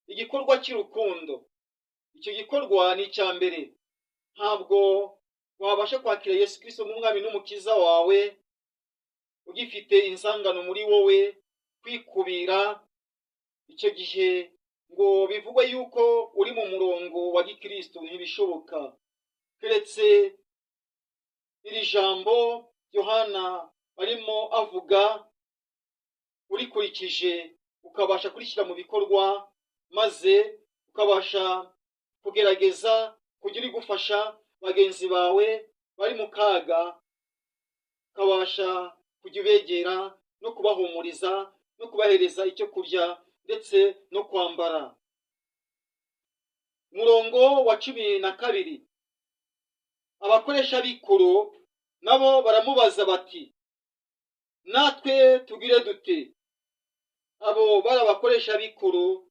igikorwa cy'urukundo. Icyo gikorwa ni icya mbere. Ntabwo wabasha kwakira Yesu Kristo nk'umwami n'umukiza wawe ugifite insangano muri wowe kwikubira. Icyo gihe ngo bivugwe yuko uri mu murongo wa gikristo, ntibishoboka keretse iri jambo Yohana arimo avuga urikurikije, ukabasha kurishyira mu bikorwa, maze ukabasha kugerageza kugira igufasha bagenzi bawe bari mu kaga, ukabasha kujya ubegera no kubahumuriza no kubahereza icyo kurya ndetse no kwambara. Umurongo wa 12, abakoresha b'ikoro nabo baramubaza bati, natwe tugire dute? Abo bari abakoresha b'ikoro